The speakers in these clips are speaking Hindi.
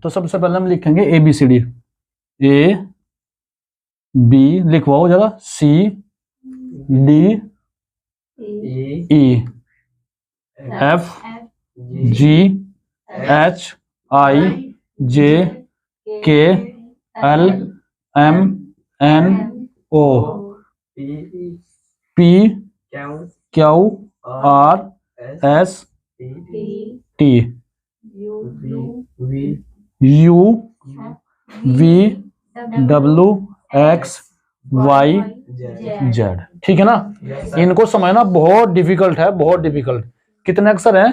तो सबसे पहले हम लिखेंगे ABCD। A B लिखवाओ जरा, C D E F G H I J K L M N O P Q R S T U V W X Y Z। ठीक है ना। इनको समझना बहुत डिफिकल्ट है, बहुत डिफिकल्ट। कितने अक्षर हैं?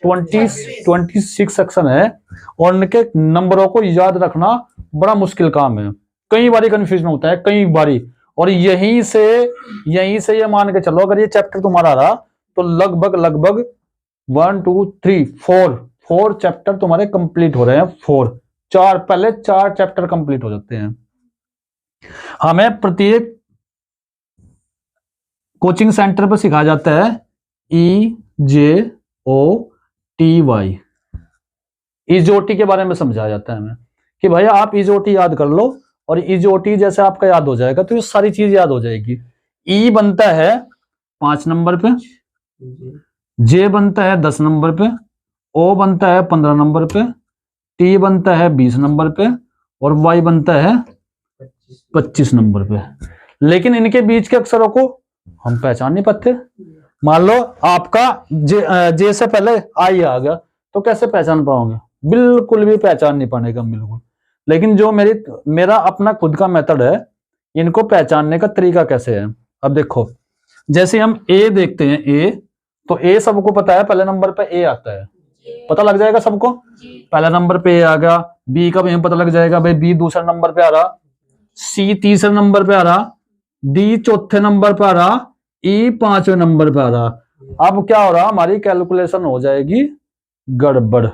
26 अक्षर है और इनके नंबरों को याद रखना बड़ा मुश्किल काम है। कई बारी कंफ्यूजन होता है, कई बारी। और यहीं से ये मान के चलो, अगर ये चैप्टर तुम्हारा रहा तो लगभग 1 2 3 4 चैप्टर तुम्हारे कंप्लीट हो रहे हैं। 4 चैप्टर कंप्लीट हो जाते हैं। हमें प्रत्येक कोचिंग सेंटर पर सिखाया जाता है EJOTY। EJOT के बारे में समझाया जाता है हमें कि भाई आप EJOT याद कर लो, और EJOT जैसे आपका याद हो जाएगा तो ये सारी चीज याद हो जाएगी। E बनता है 5 नंबर पे, J बनता है 10 नंबर पे, O बनता है 15 नंबर पे, T बनता है 20 नंबर पे, और Y बनता है 25 नंबर पे। लेकिन इनके बीच के अक्षरों को हम पहचान नहीं पाते। मान लो आपका जे से पहले आई आ गया तो कैसे पहचान पाओगे? बिल्कुल भी पहचान नहीं पाएगा, बिल्कुल। लेकिन जो मेरा अपना खुद का मेथड है, इनको पहचानने का तरीका कैसे है। अब देखो, जैसे हम ए देखते हैं, ए तो ए सबको पता है, पहले नंबर पे ए आता है, पता लग जाएगा सबको। पहले नंबर पे ए आ गया, बी का भी पता लग जाएगा, भाई बी दूसरे नंबर पे आ रहा, सी तीसरे नंबर पे आ रहा, डी चौथे नंबर पे आ रहा, ई 5वें नंबर पे आ रहा। अब क्या हो रहा, हमारी कैलकुलेशन हो जाएगी गड़बड़।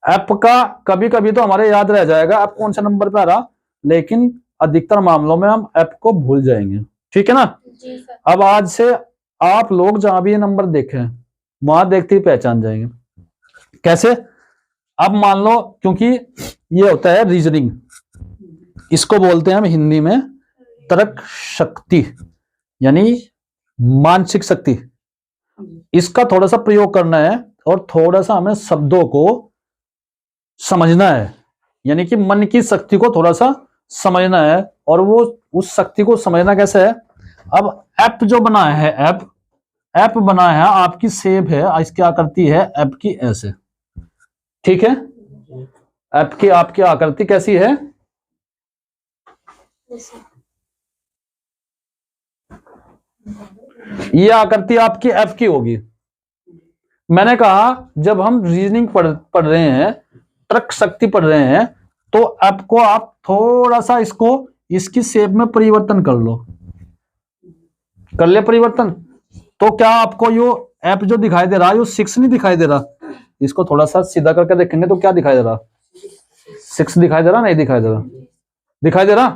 एफ का कभी कभी तो हमारे याद रह जाएगा एफ कौन से नंबर पे आ रहा, लेकिन अधिकतर मामलों में हम एफ को भूल जाएंगे। ठीक है ना। अब आज से आप लोग जहां भी ये नंबर देखें वहां देखते ही पहचान जाएंगे। कैसे? अब मान लो, क्योंकि ये होता है रीजनिंग, इसको बोलते हैं हम हिंदी में तर्क शक्ति, यानी मानसिक शक्ति। इसका थोड़ा सा प्रयोग करना है और थोड़ा सा हमें शब्दों को समझना है, यानी कि मन की शक्ति को थोड़ा सा समझना है। और वो उस शक्ति को समझना कैसे है। अब एप जो बना है, एप बना है, आपकी शेप है, इसकी आकृति है एप की ऐसे। ठीक है। एप की आपकी आकृति कैसी है? ये आकृति आपकी एफ की होगी। मैंने कहा जब हम रीजनिंग पढ़ रहे हैं, तर्क शक्ति पढ़ रहे हैं, तो एप को आप थोड़ा सा इसकी शेप में परिवर्तन कर लो, कर ले परिवर्तन। तो क्या आपको यो एप जो दिखाई दे रहा है, यो 6 नहीं दिखाई दे रहा। इसको थोड़ा सा सीधा करके देखेंगे तो क्या दिखाई दे रहा? 6 दिखाई दे रहा, नहीं दिखाई दे रहा? दिखाई दे रहा।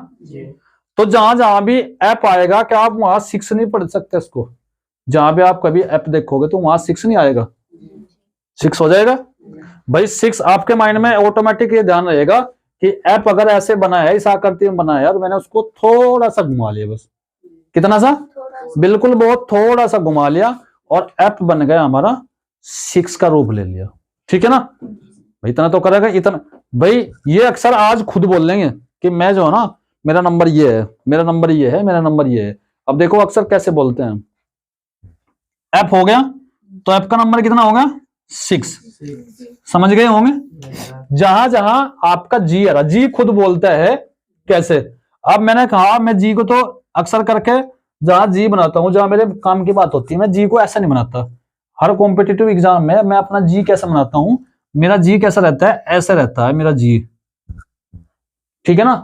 तो जहां भी ऐप आएगा, क्या आप वहां 6 नहीं पढ़ सकते इसको? जहां भी आप कभी ऐप देखोगे तो वहां 6 नहीं आएगा, 6 हो जाएगा भाई। 6 आपके माइंड में ऑटोमेटिक ये ध्यान रहेगा कि ऐप अगर ऐसे बना है, इस आकृति में बना है, और मैंने उसको थोड़ा सा घुमा लिया, बस कितना सा, बिल्कुल बहुत थोड़ा सा घुमा लिया, और ऐप बन गया हमारा 6 का रूप ले लिया। ठीक है ना भाई, इतना तो करेगा, इतना भाई। ये अक्सर आज खुद बोल लेंगे कि मैं जो है ना, मेरा नंबर ये है, मेरा नंबर ये है, मेरा नंबर ये है। अब देखो अक्सर कैसे बोलते हैं। ऐप हो गया तो ऐप का नंबर कितना होगा? 6। समझ गए होंगे। जहां जहां आपका जी आ रहा, जी खुद बोलता है कैसे। अब मैंने कहा मैं जी को तो अक्सर करके जहां जी बनाता हूं, जहां मेरे काम की बात होती है, मैं जी को ऐसा नहीं बनाता। हर कॉम्पिटिटिव एग्जाम में मैं अपना जी कैसे बनाता हूं, मेरा जी कैसा रहता है, ऐसा रहता है मेरा जी। ठीक है ना।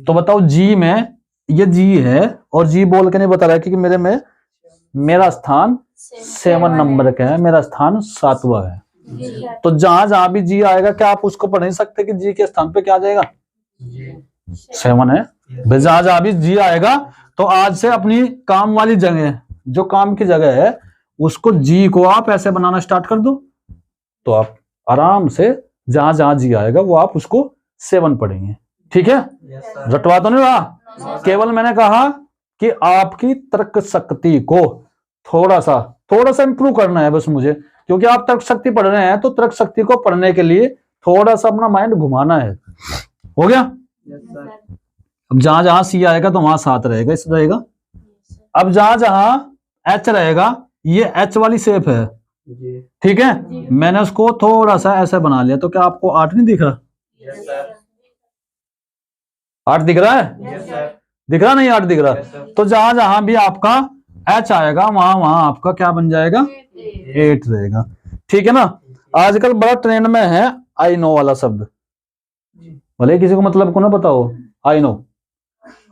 तो बताओ, जी में ये जी है, और जी बोल के नहीं बता रहा है कि मेरे में मेरा स्थान 7 नंबर का है, मेरा स्थान 7वां है। तो जहां जहां भी जी आएगा, क्या आप उसको पढ़ नहीं सकते कि जी के स्थान पे क्या आ जाएगा? 7 है। जहां जहां भी जी आएगा, तो आज से अपनी काम वाली जगह, जो काम की जगह है, उसको जी को आप ऐसे बनाना स्टार्ट कर दो, तो आप आराम से जहां जहां जी आएगा वो आप उसको 7 पढ़ेंगे, ठीक है। रटवा तो नहीं रहा, केवल मैंने कहा कि आपकी तर्क शक्ति को थोड़ा सा इंप्रूव करना है बस मुझे, क्योंकि आप तर्क शक्ति पढ़ रहे हैं तो तर्क शक्ति को पढ़ने के लिए थोड़ा सा अपना माइंड घुमाना है। हो गया? अब जहां जहां सी आएगा तो वहां 7 रहेगा, इस रहेगा। अब जहां जहां एच रहेगा, ये एच वाली शेप है, ठीक है, मैंने उसको थोड़ा सा ऐसे बना लिया, तो क्या आपको 8 नहीं दिख रहा? 8 दिख रहा है? दिख रहा नहीं? 8 दिख रहा। तो जहां जहां भी आपका एच आएगा वहां वहां आपका क्या बन जाएगा? 8 रहेगा, ठीक है ना। आजकल बड़ा ट्रेंड में है आई नो वाला शब्द, भले किसी को मतलब को ना पता हो, आई नो।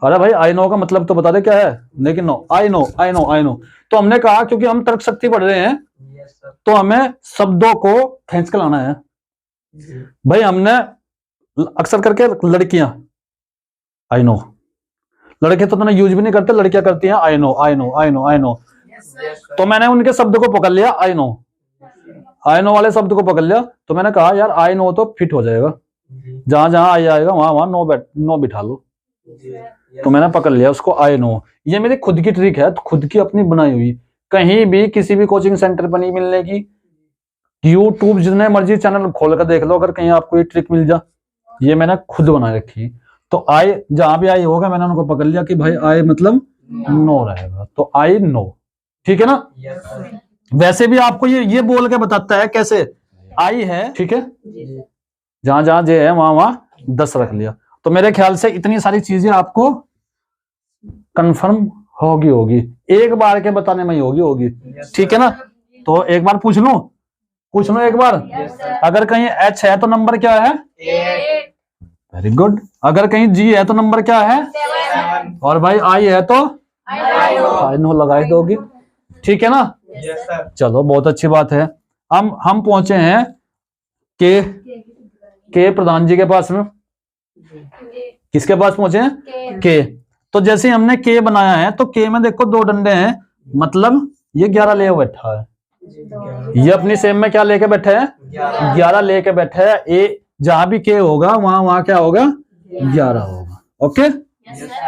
अरे भाई आई नो का मतलब तो बता दे क्या है, लेकिन no, I know I know I know. तो हमने कहा क्योंकि हम तर्क शक्ति पढ़ रहे हैं तो हमें शब्दों को खींच के लाना है। भाई हमने अक्सर करके लड़कियां आई नो, लड़के तो यूज भी नहीं करते, लड़कियां करती हैं आई know I know I know I know. तो मैंने उनके शब्द को पकड़ लिया, आई नो वाले शब्द को पकड़ लिया, तो मैंने कहा यार आई नो तो फिट हो जाएगा, जहां जहां आई आएगा वहां वहां नो बिठा लो। तो मैंने पकड़ लिया उसको आई नो। ये मेरी खुद की ट्रिक है, खुद की अपनी बनाई हुई, कहीं भी किसी भी कोचिंग सेंटर पर नहीं मिलने की। यूट्यूब जितने मर्जी चैनल खोल कर देख लो, अगर कहीं आपको ये ट्रिक मिल जा, ये मैंने खुद बना रखी। तो आई जहां भी आई होगा मैंने उनको पकड़ लिया कि भाई आई मतलब नो रहेगा, तो आई नो, ठीक है ना। वैसे भी आपको ये बोल के बताता है कैसे आई है, ठीक है। जहां जहां जे है वहां वहां 10 रख लिया। तो मेरे ख्याल से इतनी सारी चीजें आपको कंफर्म होगी, एक बार के बताने में ही होगी, ठीक है ना। तो एक बार पूछ लो एक बार। अगर कहीं एच है तो नंबर क्या है? 8। Very good. अगर कहीं जी है तो नंबर क्या है? 7। और भाई आई है तो आई नो लगाई दोगी, ठीक है ना। चलो बहुत अच्छी बात है। हम पहुंचे हैं के प्रधान जी के पास में। किसके पास पहुंचे हैं? के। तो जैसे हमने के बनाया है तो के में देखो 2 डंडे हैं, मतलब ये 11 ले बैठा है। ये अपनी सेम में क्या लेके बैठे हैं? 11 लेके बैठे हैं। ए जहां भी के होगा वहां वहां क्या होगा? 11 होगा। ओके,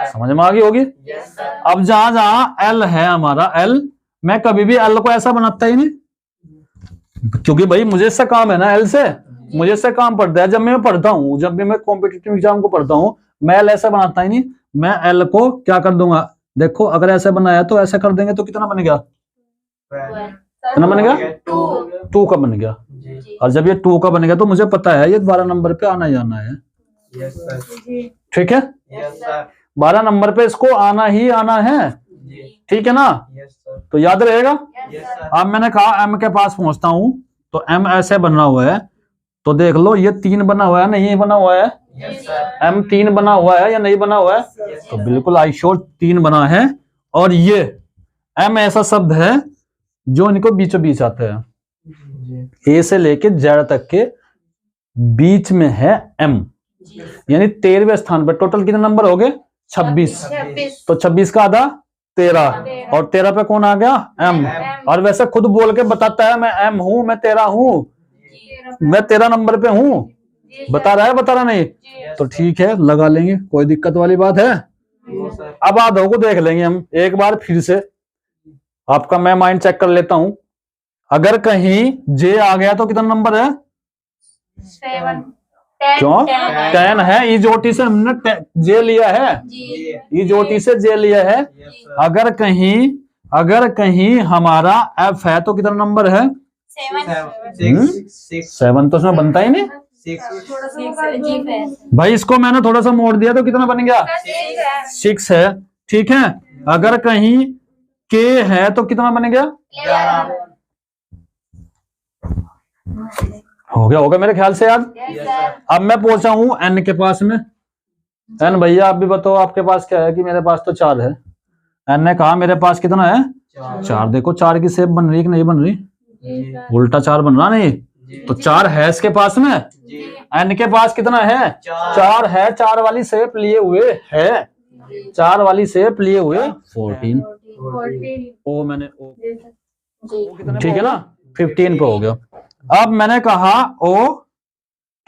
समझ में आ गई होगी। अब जहां जहां एल है हमारा, एल, मैं कभी भी एल को ऐसा बनाता ही नहीं, क्योंकि भाई मुझे इससे काम है ना, एल से मुझे इससे काम पड़ता है। जब मैं पढ़ता हूँ, जब भी मैं कॉम्पिटिटिव एग्जाम को पढ़ता हूँ, मैं एल ऐसा बनाता ही नहीं, मैं एल को क्या कर दूंगा, देखो अगर ऐसे बनाया तो ऐसे कर देंगे तो कितना बन गया? कितना बन गया? 2 का बन गया। और जब ये 2 का बन गया तो मुझे पता है ये 12 नंबर पे आना ही आना है, ठीक है। 12 नंबर पे इसको आना ही आना है, ठीक है ना। तो याद रहेगा। अब मैंने कहा एम के पास पहुंचता हूं तो एम ऐसे बना हुआ है, तो देख लो ये 3 बना हुआ है, नहीं बना हुआ है? एम 3 बना हुआ है या नहीं बना हुआ है? तो बिल्कुल आई श्योर 3 बना है। और ये एम ऐसा शब्द है जो इनको बीचों बीच आता है, ए से लेके जेड तक के बीच में है एम, यानी 13वें स्थान पर। टोटल कितने नंबर हो गए? 26। तो 26 का आधा 13, और 13 पे कौन आ गया? एम। और वैसे खुद बोल के बताता है मैं एम हूं, मैं 13 हूं, मैं 13 नंबर पे हूं, बता रहा नहीं? तो ठीक है, लगा लेंगे, कोई दिक्कत वाली बात है? अब आधों को देख लेंगे हम एक बार फिर से। आपका मैं माइंड चेक कर लेता हूं। अगर कहीं जे आ गया तो कितना नंबर है? 7। क्यों? 10 है। इजोटी से हमने जे लिया है, इजोटी से जे लिया है। अगर कहीं हमारा एफ है तो कितना नंबर है? 7 तो उसमें बनता ही नहीं भाई। इसको मैंने थोड़ा सा मोड़ दिया तो कितना बन गया? 6 है, ठीक है। अगर कहीं के है तो कितना बन गया? होगा मेरे ख्याल से यार। अब मैं पहुंचा हूं एन के पास में। एन भैया आप भी बताओ आपके पास क्या है? कि मेरे पास तो 4 है। एन ने कहा मेरे पास कितना है? 4। देखो 4 की शेप बन रही कि नहीं बन रही? उल्टा 4 बन रहा नहीं। तो 4 है इसके पास में। एन के पास कितना है? 4 है। 4 वाली शेप लिए हुए है, 4 वाली शेप लिए हुए 14। ओ मैंने ओ, ठीक है ना, 15 पे हो गया। अब मैंने कहा ओ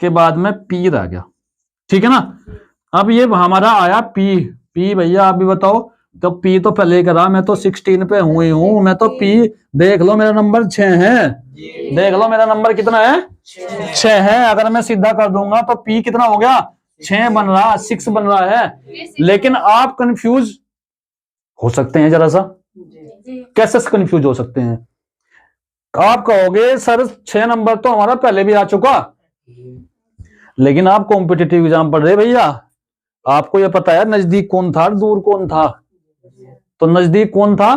के बाद में पी रह गया, ठीक है ना। अब ये हमारा आया पी, पी भैया आप भी बताओ, तो पी तो पहले करा, मैं तो 16 पे हुई हूं, मैं तो पी देख लो मेरा नंबर 6 है, देख लो मेरा नंबर कितना है 6 है। अगर मैं सीधा कर दूंगा तो पी कितना हो गया 6 बन रहा, 6 बन रहा है। लेकिन आप कंफ्यूज हो सकते हैं जरा सा, कैसे कंफ्यूज हो सकते हैं। आप कहोगे सर 6 नंबर तो हमारा पहले भी आ चुका, लेकिन आप कॉम्पिटिटिव एग्जाम पढ़ रहे भैया, आपको यह पता है नजदीक कौन था दूर कौन था। तो नजदीक कौन था,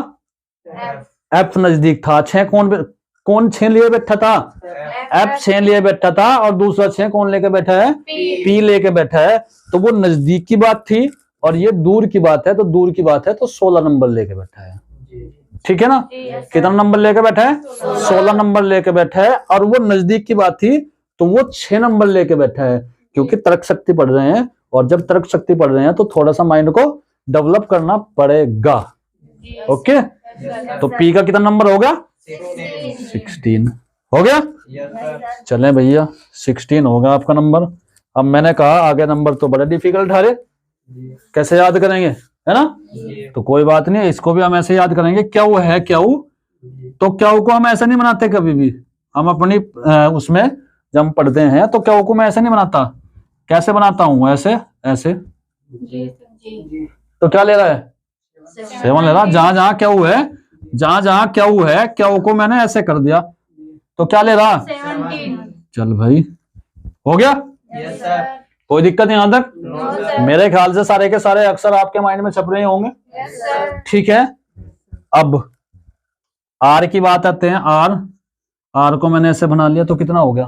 एफ नजदीक था। 6 कौन 6 लिए बैठा था, एफ 6 लिए बैठा था, और दूसरा 6 कौन लेके बैठा है, पी लेके बैठा है। तो वो नजदीक की बात थी और ये दूर की बात है, तो दूर की बात है तो 16 नंबर लेके बैठा है, ठीक है ना। कितना नंबर लेके बैठा है 16 नंबर लेके बैठा है। और वो नजदीक की बात थी तो वो 6 नंबर लेके बैठा है, क्योंकि तर्क शक्ति पढ़ रहे हैं, और जब तर्क शक्ति पढ़ रहे हैं तो थोड़ा सा माइंड को डेवलप करना पड़ेगा। ओके, तो पी का कितना नंबर हो गया 16 हो गया। चलें भैया 16 होगा आपका नंबर। अब मैंने कहा आगे नंबर तो बड़ा डिफिकल्ट है, कैसे याद करेंगे, है ना। तो कोई बात नहीं, इसको भी हम ऐसे याद करेंगे। क्यू है क्यू, तो क्यू को हम ऐसे नहीं बनाते कभी भी, हम अपनी उसमें जब हम पढ़ते हैं तो क्यू को मैं ऐसे नहीं बनाता, कैसे बनाता हूं, ऐसे ऐसे। तो क्या ले रहा है 7 ले रहा, जहां जहां क्यू है, जहां जहां क्यू है क्यू को मैंने ऐसे कर दिया, तो क्या ले रहा 17। चल भाई हो गया, कोई दिक्कत नहीं यहां तक। मेरे ख्याल से सारे के सारे अक्सर आपके माइंड में छप रहे होंगे, ठीक है। अब आर की बात आते हैं, आर, आर को मैंने ऐसे बना लिया तो कितना हो गया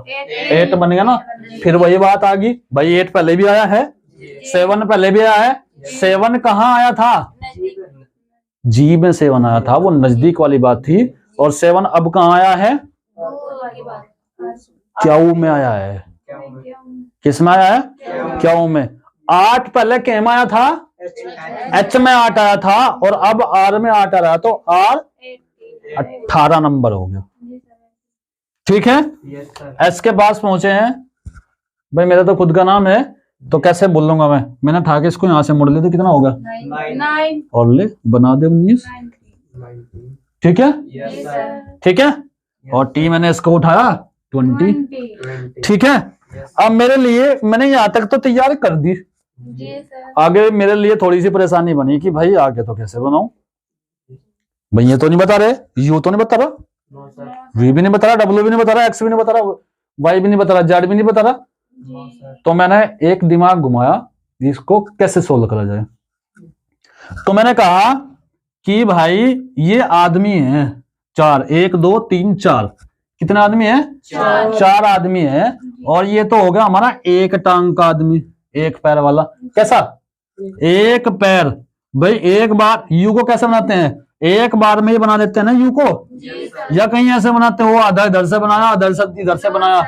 8 बन गया ना। फिर वही बात आ गई भाई, 8 पहले भी आया है, 7 पहले भी आया है। 7 कहाँ आया था, जी में 7 आया था, वो नजदीक वाली बात थी। और 7 अब कहाँ आया है, क्यू में आया है। किस में आया है, क्यू में। 8 पहले के में आया था, एच में 8 आया था, और अब आर में 8 आ रहा, तो आर 18 नंबर हो गया, ठीक है। एस के पास पहुंचे हैं भाई, मेरा तो खुद का नाम है तो कैसे बोल लूंगा मैंने उठा के इसको यहां से मोड़ लिया तो कितना होगा 9। और ले बना दे 19, ठीक है, ठीक है। और टी मैंने इसको उठाया 20, ठीक है। अब मेरे लिए मैंने यहां तक तो तैयार कर दी, आगे मेरे लिए थोड़ी सी परेशानी बनी कि भाई आगे तो कैसे बनाऊं। भाई ये तो नहीं बता रहे, यू तो नहीं बता रहा, वी भी नहीं बता रहा, डब्ल्यू भी नहीं बता रहा, एक्स भी नहीं बता रहा, वाई भी नहीं बता रहा, जेड भी नहीं बता रहा। तो मैंने एक दिमाग घुमाया इसको कैसे सोल्व करा जाए। तो मैंने कहा कि भाई ये आदमी है 4, 1 2 3 4, कितने आदमी है 4 आदमी है। और ये तो हो गया हमारा एक टांग का आदमी, एक पैर वाला। कैसा, एक पैर। भाई एक बार यू को कैसे बनाते हैं, एक बार में ही बना देते हैं ना यू को, या कहीं ऐसे बनाते हो आधा इधर से बनाया आधा इधर से बनाया।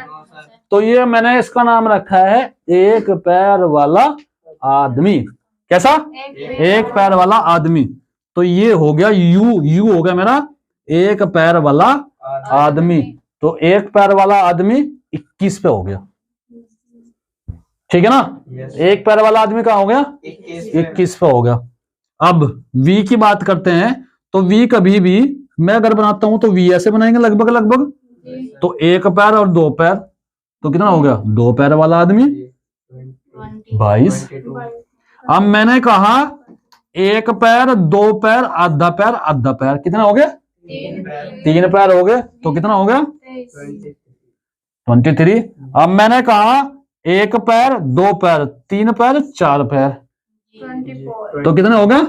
तो ये मैंने इसका नाम रखा है एक पैर वाला आदमी। कैसा, एक पैर वाला आदमी। तो ये हो गया यू, यू हो गया मेरा एक पैर वाला आदमी। तो एक पैर वाला आदमी 21 पे हो गया, ठीक है ना। एक पैर वाला आदमी कहाँ हो गया 21 पे हो गया। अब वी की बात करते हैं, तो वी कभी भी मैं अगर बनाता हूं तो वी ऐसे बनाएंगे लगभग लगभग। तो एक पैर और 2 पैर, तो कितना हो गया 2 पैर वाला आदमी 22। अब मैंने कहा एक पैर 2 पैर आधा पैर, कितना हो गया 3 पैर हो गए, तो कितना हो गया 23। अब मैंने कहा एक पैर 2 पैर 3 पैर 4 पैर, तो कितना हो गया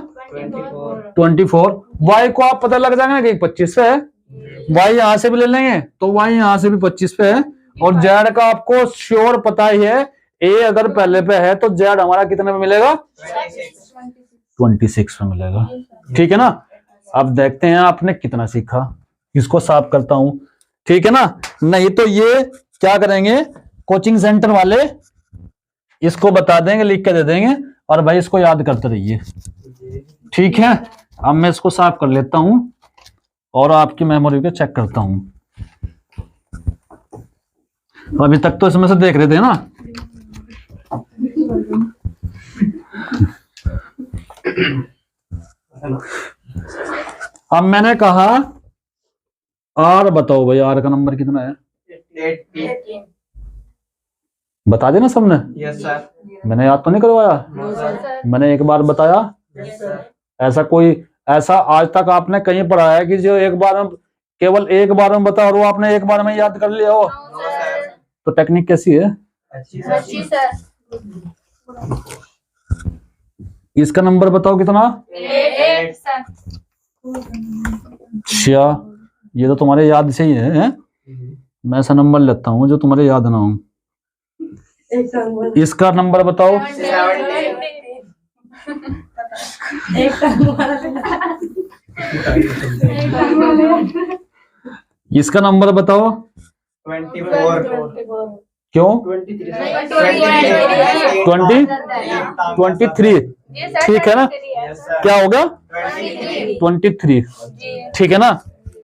24। वाई को आप पता लग जाएगा ना कि 25 पे है, वाई यहां से भी ले लेंगे तो वाई यहां से भी 25 पे है। और जेड का आपको श्योर पता ही है, ए अगर पहले पे है तो जेड हमारा कितने में मिलेगा 26 में मिलेगा, ठीक है ना। अब देखते हैं आपने कितना सीखा, इसको साफ करता हूं, ठीक है ना। नहीं तो ये क्या करेंगे कोचिंग सेंटर वाले इसको बता देंगे, लिख के दे देंगे, और भाई इसको याद करते रहिए, ठीक है। अब मैं इसको साफ कर लेता हूं और आपकी मेमोरी को चेक करता हूं। अभी तक तो इसमें से देख रहे थे ना। अब मैंने कहा आर बताओ भाई, आर का नंबर कितना है? 80। बता देना सबने। Yes sir. मैंने याद तो नहीं करवाया? No sir. मैंने एक बार बताया। Yes sir. ऐसा आज तक आपने कहीं पढ़ा है कि जो एक बार में, केवल एक बार में बता और वो आपने एक बार में याद कर लिया हो? No sir. तो टेक्निक कैसी है? अच्छी अच्छी सर। इसका नंबर बताओ कितना? 8 सर। अच्छा, ये तो तुम्हारे याद से ही है? मैं ऐसा नंबर लेता हूँ जो तुम्हारे याद ना हो। इसका नंबर बताओ। 70। इसका नंबर बताओ। 24। क्यों? 23 23। ठीक है ना? क्या होगा? 23। ठीक है ना?